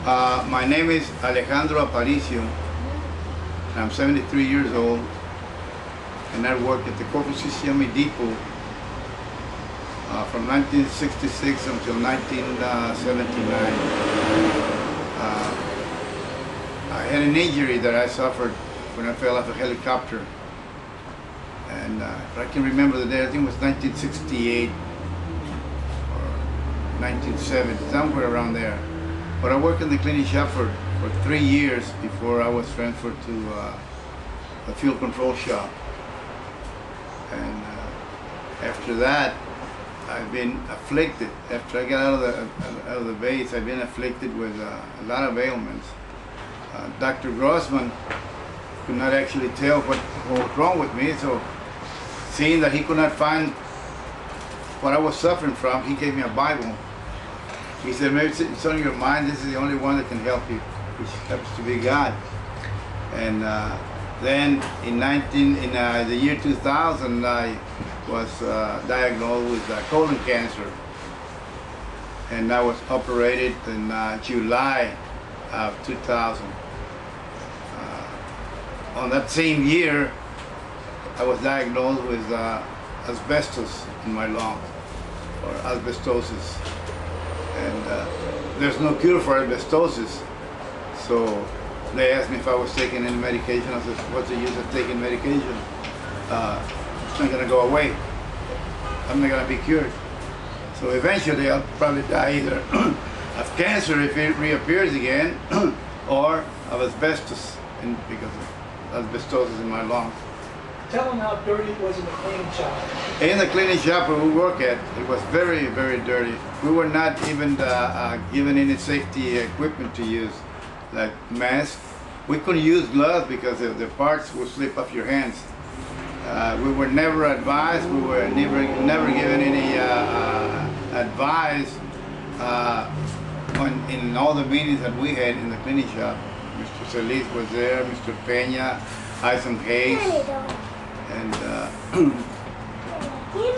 My name is Alejandro Aparicio. I'm 73 years old, and I work at the Corpus CCAD depot from 1966 until 1979. I had an injury that I suffered when I fell off a helicopter, and if I can remember the day, I think it was 1968 or 1970, somewhere around there. But I worked in the cleaning shop for 3 years before I was transferred to the fuel control shop. And after that, I've been afflicted. After I got out of the base, I've been afflicted with a lot of ailments. Dr. Grossman could not actually tell what was wrong with me, so seeing that he could not find what I was suffering from, he gave me a Bible. He said, maybe it's on your mind, this is the only one that can help you, which happens to be God. And then in the year 2000, I was diagnosed with colon cancer. And I was operated in July of 2000. On that same year, I was diagnosed with asbestos in my lungs, or asbestosis. And there's no cure for asbestosis. So they asked me if I was taking any medication. I said, what's the use of taking medication? It's not going to go away. I'm not going to be cured. So eventually I'll probably die either of cancer if it reappears again, or of asbestos because of asbestosis in my lungs. Tell them how dirty it was in the cleaning shop. In the cleaning shop where we work at, it was very, very dirty. We were not even given any safety equipment to use, like masks. We couldn't use gloves because the parts would slip off your hands. We were never advised. We were never given any advice in all the meetings that we had in the cleaning shop. Mr. Solis was there, Mr. Peña, Isaac Hayes. And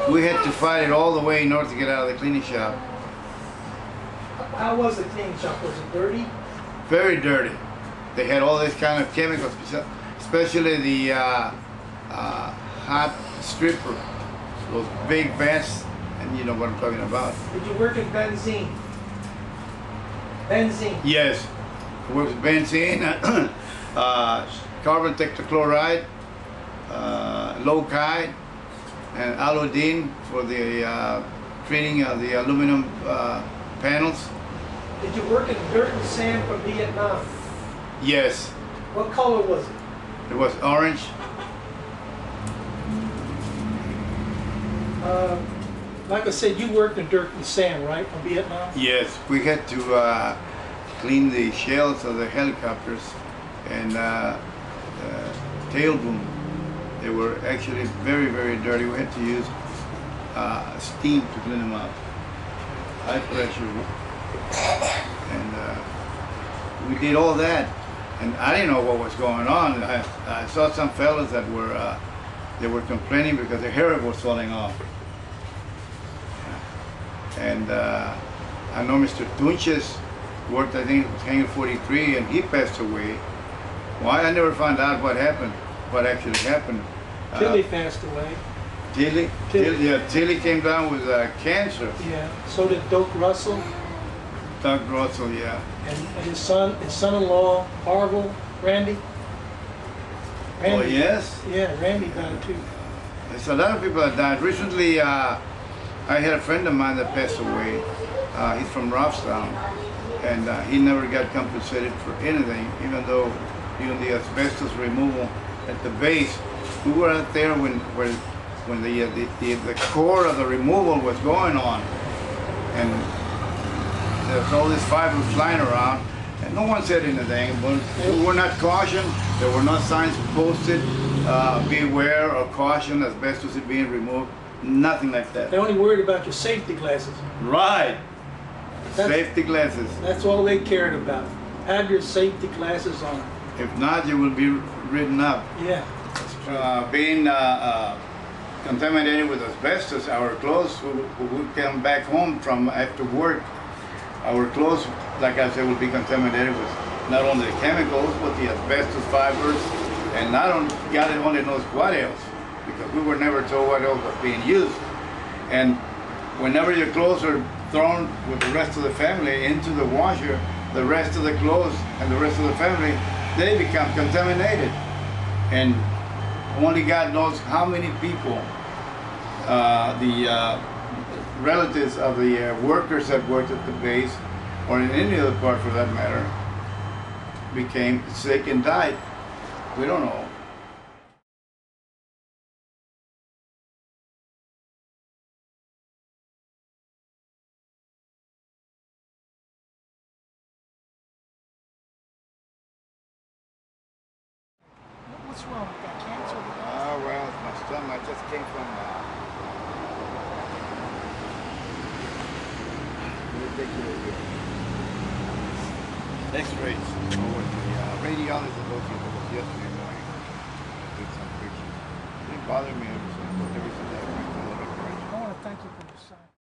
we had to fight it all the way in order to get out of the cleaning shop. How was the cleaning shop? Was it dirty? Very dirty. They had all these kind of chemicals, especially the hot stripper, those big vents, and you know what I'm talking about. Did you work in benzene? Benzene? Yes. I worked with benzene, carbon tetrachloride, low-kide, and alodine for the treating of the aluminum panels. Did you work in dirt and sand from Vietnam? Yes. What color was it? It was orange. Like I said, you worked in dirt and sand, right, from Vietnam? Yes. We had to clean the shells of the helicopters and tail boom. They were actually very, very dirty. We had to use steam to clean them up, high pressure. And we did all that. And I didn't know what was going on. I saw some fellas that were they were complaining because their hair was falling off. And I know Mr. Tunches worked, I think it was Hangar 43, and he passed away. Why? I never found out what happened. What actually happened. Tilly passed away. Tilly? Yeah, Tilly came down with cancer. Yeah, so did Doc Russell. Doc Russell, yeah. And his son-in-law, Harville, Randy. Oh, yes? Yeah, Randy died too. There's a lot of people that died. Recently, I had a friend of mine that passed away. He's from Robstown, and he never got compensated for anything, even though the asbestos removal at the base, we were out there when the core of the removal was going on, and there's all these fibers flying around, and no one said anything. But we were not cautioned. There were no signs posted, beware or caution, asbestos is being removed. Nothing like that. They only worried about your safety glasses. Right. Safety glasses. That's all they cared about. Have your safety glasses on. If not, you will be written up. Yeah. Being contaminated with asbestos, our clothes, when we come back home from after work, our clothes like I said, will be contaminated with not only the chemicals, but the asbestos fibers, and not only, God only knows what else, because we were never told what else was being used. And whenever your clothes are thrown with the rest of the family into the washer, the rest of the clothes and the rest of the family, they become contaminated. And only God knows how many people, the relatives of the workers that worked at the base, or in any other part for that matter, became sick and died. We don't know. What's wrong with that? Cancer? Well, my stomach just came from X-rays over the radiologist yesterday morning. I did some pictures. It didn't bother me ever since. I want to thank you for your sign.